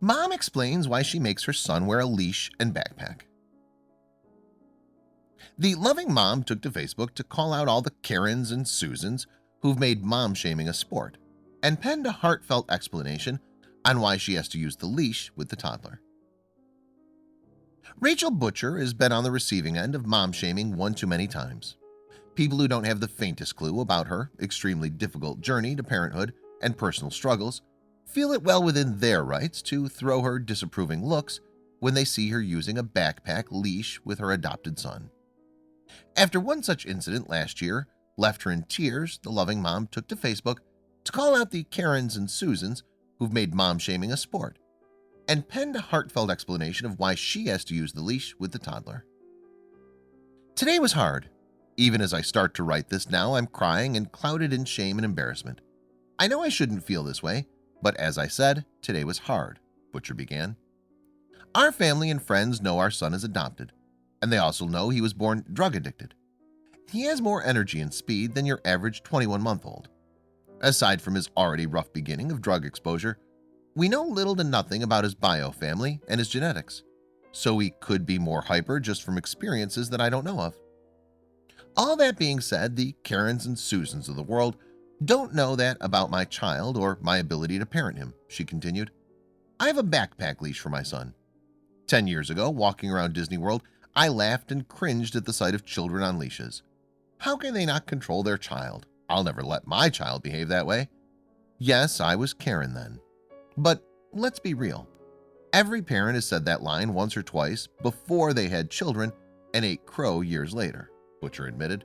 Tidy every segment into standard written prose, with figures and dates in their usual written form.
Mom explains why she makes her son wear a leash and backpack. The loving mom took to Facebook to call out all the Karens and Susans who've made mom shaming a sport and penned a heartfelt explanation on why she has to use the leash with the toddler. Rachel Butcher has been on the receiving end of mom shaming one too many times. People who don't have the faintest clue about her extremely difficult journey to parenthood and personal struggles feel it well within their rights to throw her disapproving looks when they see her using a backpack leash with her adopted son. After one such incident last year left her in tears, the loving mom took to Facebook to call out the Karens and Susans who've made mom shaming a sport and penned a heartfelt explanation of why she has to use the leash with the toddler. Today was hard. Even as I start to write this now, I'm crying and clouded in shame and embarrassment. I know I shouldn't feel this way, but as I said, today was hard, Butcher began. Our family and friends know our son is adopted, and they also know he was born drug addicted. He has more energy and speed than your average 21-month-old. Aside from his already rough beginning of drug exposure, we know little to nothing about his bio family and his genetics, so he could be more hyper just from experiences that I don't know of. All that being said, the Karens and Susans of the world don't know that about my child or my ability to parent him, she continued. I have a backpack leash for my son. 10 years ago, walking around Disney World, I laughed and cringed at the sight of children on leashes. How can they not control their child? I'll never let my child behave that way. Yes, I was Karen then. But let's be real. Every parent has said that line once or twice before they had children and ate crow years later, Butcher admitted.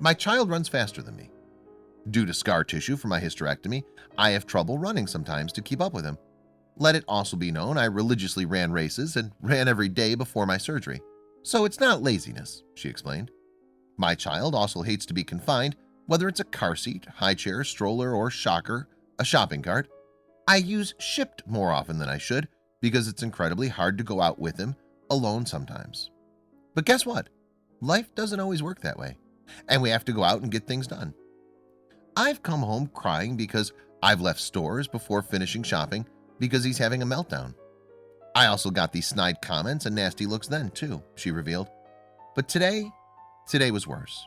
My child runs faster than me. Due to scar tissue from my hysterectomy, I have trouble running sometimes to keep up with him. Let it also be known I religiously ran races and ran every day before my surgery. So it's not laziness, she explained. My child also hates to be confined, whether it's a car seat, high chair, stroller, or shocker, a shopping cart. I use Shipt more often than I should because it's incredibly hard to go out with him alone sometimes. But guess what? Life doesn't always work that way, and we have to go out and get things done. I've come home crying because I've left stores before finishing shopping because he's having a meltdown. I also got these snide comments and nasty looks then too, she revealed. But today was worse.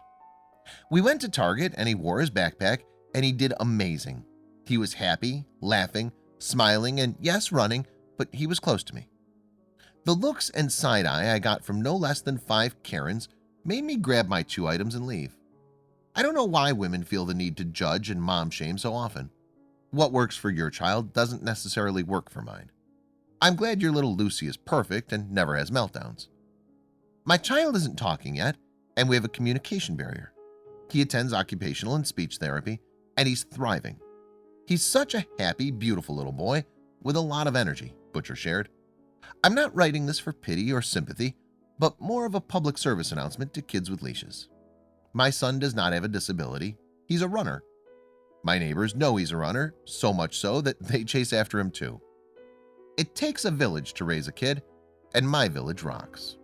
We went to Target and he wore his backpack and he did amazing. He was happy, laughing, smiling, and yes, running, but he was close to me. The looks and side-eye I got from no less than 5 Karens made me grab my 2 items and leave. I don't know why women feel the need to judge and mom shame so often. What works for your child doesn't necessarily work for mine. I'm glad your little Lucy is perfect and never has meltdowns. My child isn't talking yet, and we have a communication barrier. He attends occupational and speech therapy, and he's thriving. He's such a happy, beautiful little boy with a lot of energy, Butcher shared. I'm not writing this for pity or sympathy, but more of a public service announcement to kids with leashes. My son does not have a disability. He's a runner. My neighbors know he's a runner, so much so that they chase after him too. It takes a village to raise a kid, and my village rocks.